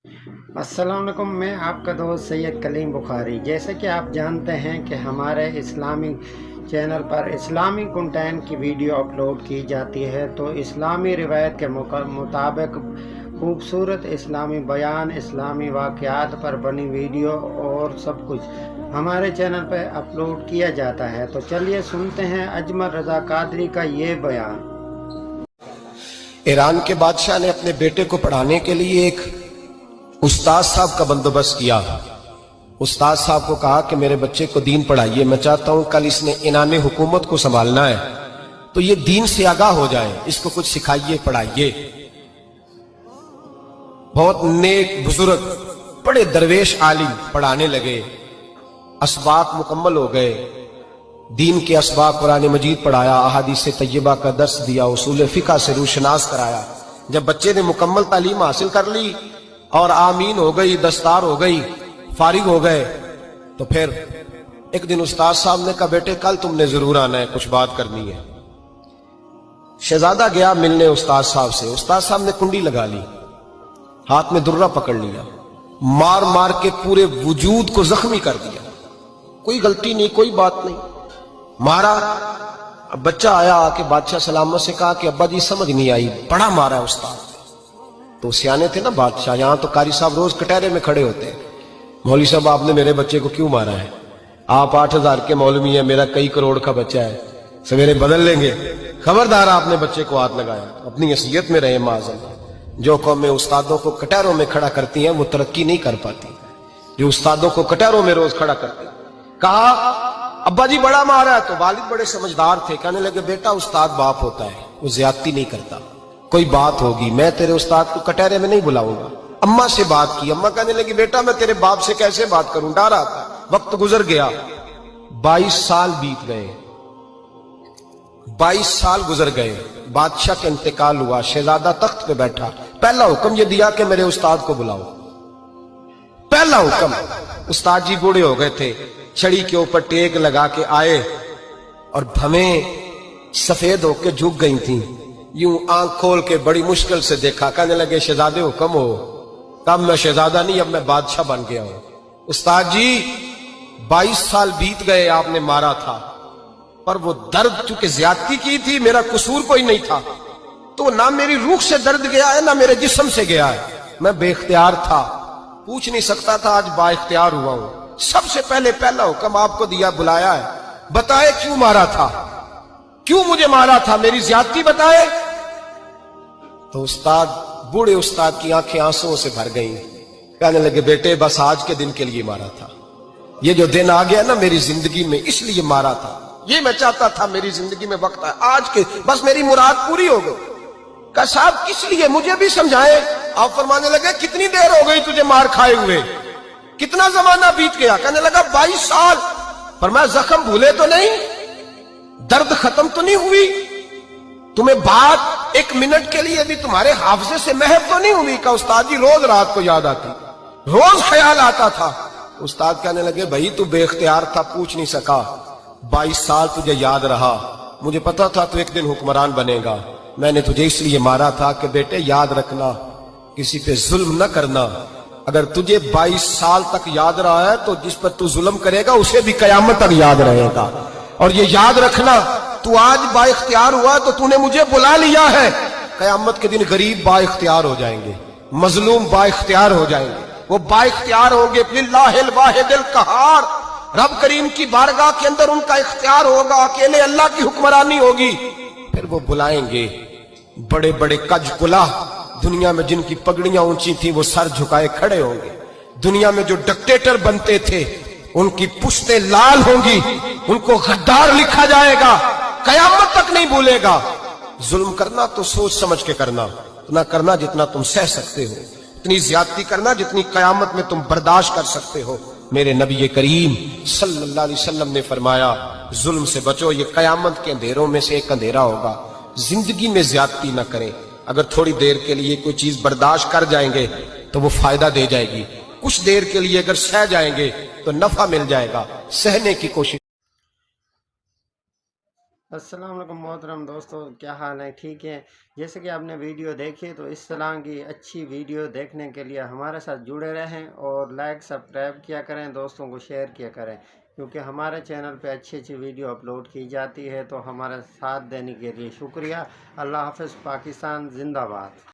अस्सलाम वालेकुम। मैं आपका दोस्त सैयद कलीम बुखारी। जैसे कि आप जानते हैं कि हमारे इस्लामी चैनल पर इस्लामी कंटेंट की वीडियो अपलोड की जाती है, तो इस्लामी रिवायत के मुताबिक खूबसूरत इस्लामी बयान, इस्लामी वाक़यात पर बनी वीडियो और सब कुछ हमारे चैनल पर अपलोड किया जाता है। तो चलिए सुनते हैं अजमल रज़ा कादरी का ये बयान। ईरान के बादशाह ने अपने बेटे को पढ़ाने के लिए एक उस्ताद साहब का बंदोबस्त किया। उस्ताद साहब को कहा कि मेरे बच्चे को दीन पढ़ाइए, मैं चाहता हूं कल इसने इनाने हुकूमत को संभालना है, तो ये दीन से आगाह हो जाए, इसको कुछ सिखाइए, पढ़ाइए। बहुत नेक बुजुर्ग, बड़े दरवेश आलिम पढ़ाने लगे। असबाक मुकम्मल हो गए, दीन के असबाक कुरान मजीद पढ़ाया, अहादीस तय्यबा का दर्स दिया, उसूल फिक़ह से रूशनास कराया। जब बच्चे ने मुकम्मल तालीम हासिल कर ली और आमीन हो गई, दस्तार हो गई, फारिग हो गए, तो फिर एक दिन उस्ताद साहब ने कहा, बेटे कल तुमने जरूर आना है, कुछ बात करनी है। शहजादा गया मिलने उस्ताद साहब से। उस्ताद साहब ने कुंडी लगा ली, हाथ में दुर्रा पकड़ लिया, मार मार के पूरे वजूद को जख्मी कर दिया। कोई गलती नहीं, कोई बात नहीं, मारा। अब बच्चा आया, आके बादशाह सलामत से कहा कि अब्बा जी समझ नहीं आई, बड़ा मारा है उस्ताद। तो सियाने थे ना बादशाह, यहां तो कारी साहब रोज कटहरे में खड़े होते हैं, मौलवी साहब आपने मेरे बच्चे को क्यों मारा है? आप 8,000 के मौलवी हैं, मेरा कई करोड़ का बच्चा है, सवेरे बदल लेंगे। खबरदार आपने बच्चे को हाथ लगाया, अपनी हैसियत में रहे माज़अल्लाह। जो कौमें उस्तादों को कटहरों में खड़ा करती हैं वो तरक्की नहीं कर पाती, जो उस्तादों को कटहरों में रोज खड़ा करते। कहा अब्बा जी बड़ा मारा है, तो वालिद बड़े समझदार थे, कहने लगे बेटा उस्ताद बाप होता है, वो ज्यादती नहीं करता, कोई बात होगी, मैं तेरे उस्ताद को कटहरे में नहीं बुलाऊंगा। अम्मा से बात की, अम्मा कहने लगी बेटा मैं तेरे बाप से कैसे बात करूं, डर आता। वक्त गुजर गया, 22 साल बीत गए, 22 साल गुजर गए। बादशाह का इंतकाल हुआ, शहजादा तख्त पे बैठा। पहला हुक्म ये दिया कि मेरे उस्ताद को बुलाओ, पहला हुक्म। उस्ताद जी बूढ़े हो गए थे, छड़ी के ऊपर टेक लगा के आए और भवें सफेद होके झुक गई थी। यूं आंख खोल के बड़ी मुश्किल से देखा, कहने लगे शहजादे हुक्म हो। कब मैं शहजादा नहीं, अब मैं बादशाह बन गया हूं। उस्ताद जी 22 साल बीत गए, आपने मारा था, पर वो दर्द चूंकि ज्यादती की थी, मेरा कसूर कोई नहीं था, तो ना मेरी रूह से दर्द गया है ना मेरे जिस्म से गया है, मैं बेख्तियार था, पूछ नहीं सकता था, आज बाइख्तियार हुआ हूं। सबसे पहले पहला हुक्म आपको दिया, बुलाया है, बताए क्यों मारा था, क्यों मुझे मारा था, मेरी ज्यादती बताए। तो उस्ताद, बूढ़े उस्ताद की आंखें आंसुओं से भर गईं, कहने लगे बेटे बस आज के दिन के लिए मारा था, ये जो दिन आ गया ना मेरी जिंदगी में, इसलिए मारा था, ये मैं चाहता था मेरी जिंदगी में वक्त है आज के, बस मेरी मुराद पूरी हो गई। कहा साहब किस लिए, मुझे भी समझाए। आप फरमाने लगे कितनी देर हो गई तुझे मार खाए हुए, कितना जमाना बीत गया? कहने लगा 22 साल। पर मैं जख्म भूले तो नहीं, दर्द खत्म तो नहीं हुई, तुम्हें बात एक मिनट के लिए भी तुम्हारे हाफजे से महव तो नहीं हुई? का उस्ताद जी रोज रात को याद आती, रोज ख्याल आता था। उस्ताद कहने लगे भाई तू बेख्तियार था, पूछ नहीं सका, 22 साल तुझे याद रहा, मुझे पता था तू एक दिन हुक्मरान बनेगा, मैंने तुझे इसलिए मारा था कि बेटे याद रखना, किसी पे जुल्म न करना। अगर तुझे 22 साल तक याद रहा है तो जिस पर तू जुल्म करेगा उसे भी कयामत तक याद रहेगा। और ये याद रखना, तू आज बाइख्तियार हुआ तो तूने मुझे बुला लिया है, कयामत के दिन गरीब बाइख्तियार हो जाएंगे, मजलूम बाइख्तियार हो जाएंगे, वो बाइख्तियार होंगे लिल्लाहिल वाहिदिल कहार, रब करीम की बारगाह के अंदर उनका इख्तियार होगा, अकेले अल्लाह की हुक्मरानी होगी। फिर वो बुलाएंगे बड़े बड़े कज कुला, दुनिया में जिनकी पगड़ियां ऊंची थी वो सर झुकाए खड़े होंगे, दुनिया में जो डिक्टेटर बनते थे उनकी पुश्तें लाल होंगी, उनको गद्दार लिखा जाएगा, कयामत तक नहीं भूलेगा। जुल्म करना तो सोच समझ के करना, इतना करना जितना तुम सह सकते हो, इतनी ज्यादती करना जितनी कयामत में तुम बर्दाश्त कर सकते हो। मेरे नबी करीम सल्लल्लाहु अलैहि वसल्लम ने फरमाया जुल्म से बचो, ये कयामत के अंधेरों में से एक अंधेरा होगा। जिंदगी में ज्यादती न करें, अगर थोड़ी देर के लिए कोई चीज बर्दाश्त कर जाएंगे तो वो फायदा दे जाएगी, कुछ देर के लिए अगर सह जाएंगे तो नफा मिल जाएगा, सहने की कोशिश। अस्सलाम वालेकुम मोहतरम दोस्तों, क्या हाल है? ठीक है। जैसे कि आपने वीडियो देखी तो इस तरह की अच्छी वीडियो देखने के लिए हमारे साथ जुड़े रहें और लाइक सब्सक्राइब किया करें, दोस्तों को शेयर किया करें, क्योंकि हमारे चैनल पे अच्छी अच्छी वीडियो अपलोड की जाती है। तो हमारे साथ देने के लिए शुक्रिया। अल्लाह हाफ़िज़। पाकिस्तान जिंदाबाद।